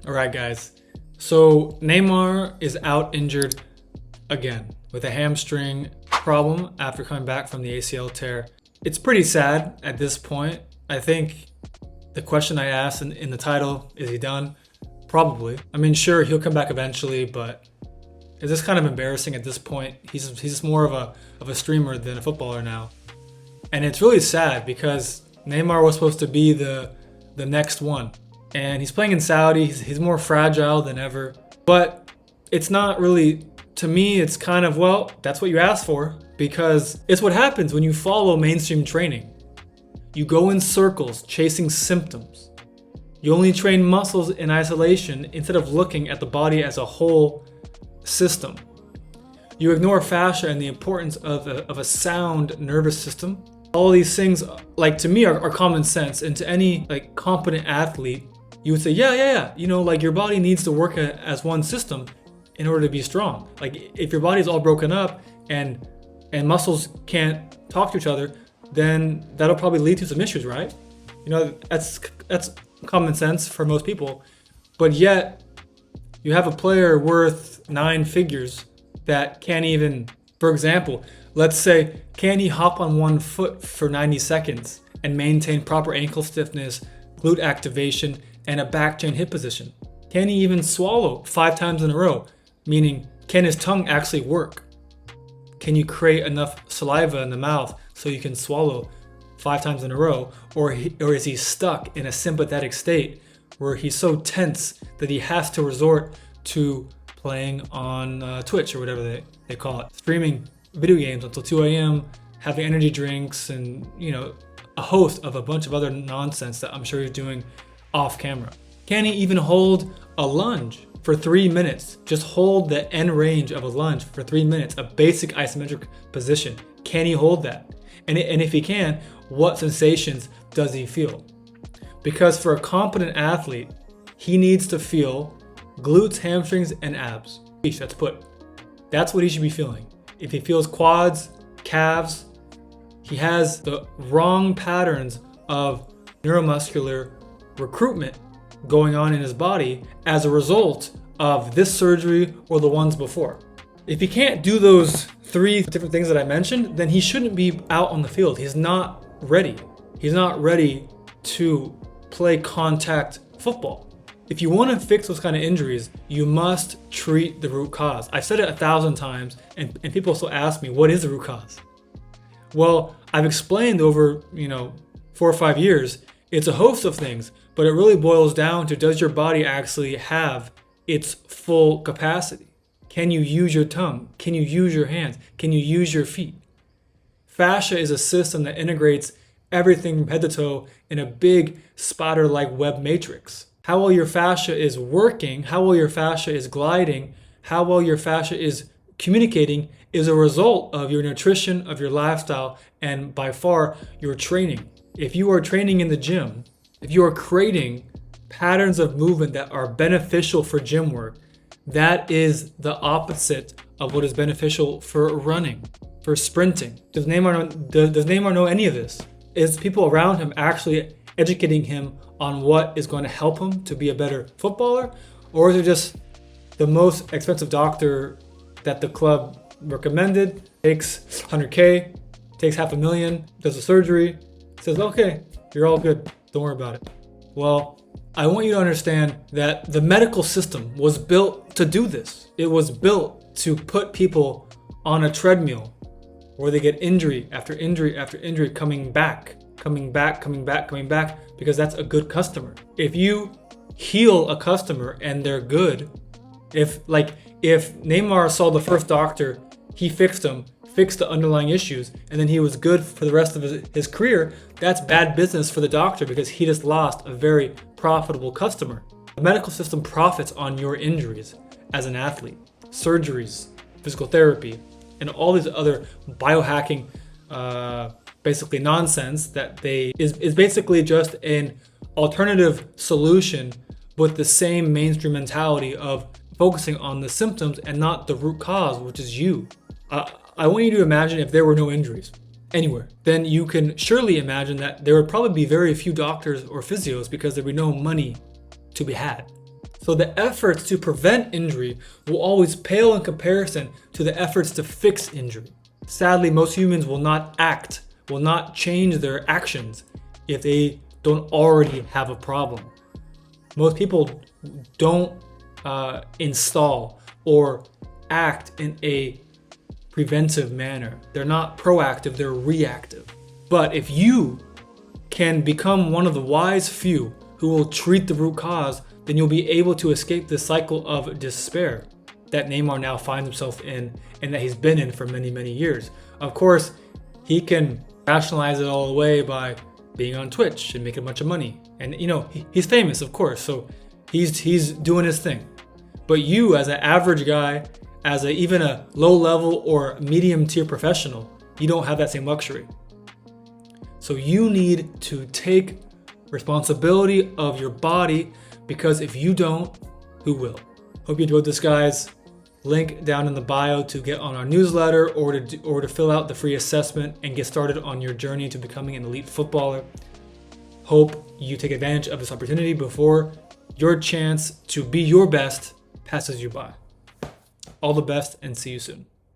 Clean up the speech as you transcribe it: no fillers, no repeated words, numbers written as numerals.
All right, guys. So Neymar is out injured again with a hamstring problem after coming back from the ACL tear. It's pretty sad at this point. I think the question I asked in the title, is he done? Probably. I mean, sure, he'll come back eventually, but is this kind of embarrassing at this point? He's more of a streamer than a footballer now. And it's really sad because Neymar was supposed to be the next one. And he's playing in Saudi. He's more fragile than ever. But it's not really, to me, it's kind of, well, that's what you asked for, because it's what happens when you follow mainstream training. You go in circles chasing symptoms. You only train muscles in isolation instead of looking at the body as a whole system. You ignore fascia and the importance of a sound nervous system. All these things, like, to me, are common sense. And to any like competent athlete, you would say, yeah. You know, like, your body needs to work as one system in order to be strong. Like, if your body's all broken up and muscles can't talk to each other, then that'll probably lead to some issues, right? You know, that's common sense for most people. But yet, you have a player worth 9 figures that can't even, for example, let's say, can he hop on one foot for 90 seconds and maintain proper ankle stiffness, glute activation, and a back chain hip position? Can he even swallow 5 times in a row? Meaning, can his tongue actually work? Can you create enough saliva in the mouth so you can swallow 5 times in a row? Or is he stuck in a sympathetic state where he's so tense that he has to resort to playing on Twitch or whatever they call it, streaming video games until 2 a.m., having energy drinks, and, you know, a host of a bunch of other nonsense that I'm sure he's doing off camera? Can he even hold a lunge for 3 minutes? Just hold the end range of a lunge for 3 minutes, a basic isometric position. Can he hold that? And if he can, what sensations does he feel? Because for a competent athlete, he needs to feel glutes, hamstrings, and abs. That's what he should be feeling. If he feels quads, calves, he has the wrong patterns of neuromuscular recruitment going on in his body as a result of this surgery or the ones before. If he can't do those 3 different things that I mentioned, then he shouldn't be out on the field. He's not ready. He's not ready to play contact football. If you want to fix those kind of injuries, you must treat the root cause. I've said it 1,000 times, and people still ask me, what is the root cause? Well, I've explained over 4 or 5 years, it's a host of things, but it really boils down to, does your body actually have its full capacity? Can you use your tongue? Can you use your hands? Can you use your feet? Fascia is a system that integrates everything from head to toe in a big spider-like web matrix. How well your fascia is working, how well your fascia is gliding, how well your fascia is communicating is a result of your nutrition, of your lifestyle, and by far your training. If you are training in the gym, if you are creating patterns of movement that are beneficial for gym work, that is the opposite of what is beneficial for running, for sprinting. Does Neymar know any of this? Is people around him actually educating him on what is going to help him to be a better footballer? Or is it just the most expensive doctor that the club recommended, takes 100K, takes $500,000, does a surgery, says, okay, you're all good, don't worry about it? Well, I want you to understand that the medical system was built to do this. It was built to put people on a treadmill where they get injury after injury after injury, coming back, because that's a good customer. If you heal a customer and they're good, if Neymar saw the first doctor, he fixed him, fixed the underlying issues, and then he was good for the rest of his career, that's bad business for the doctor because he just lost a very profitable customer. The medical system profits on your injuries as an athlete. Surgeries, physical therapy, and all these other biohacking basically nonsense that is basically just an alternative solution with the same mainstream mentality of focusing on the symptoms and not the root cause, which is you. I want you to imagine if there were no injuries anywhere, then you can surely imagine that there would probably be very few doctors or physios because there would be no money to be had. So the efforts to prevent injury will always pale in comparison to the efforts to fix injury. Sadly, most humans will not change their actions if they don't already have a problem. Most people don't install or act in a preventive manner. They're not proactive, they're reactive. But if you can become one of the wise few who will treat the root cause, then you'll be able to escape the cycle of despair that Neymar now finds himself in and that he's been in for many, many years. Of course, he can rationalize it all away by being on Twitch and making a bunch of money. And he's famous, of course, so he's doing his thing. But you, as an average guy, as even a low level or medium tier professional, you don't have that same luxury. So you need to take responsibility of your body, because if you don't, who will? Hope you enjoyed this, guys. Link down in the bio to get on our newsletter or to fill out the free assessment and get started on your journey to becoming an elite footballer. Hope you take advantage of this opportunity before your chance to be your best passes you by. All the best and see you soon.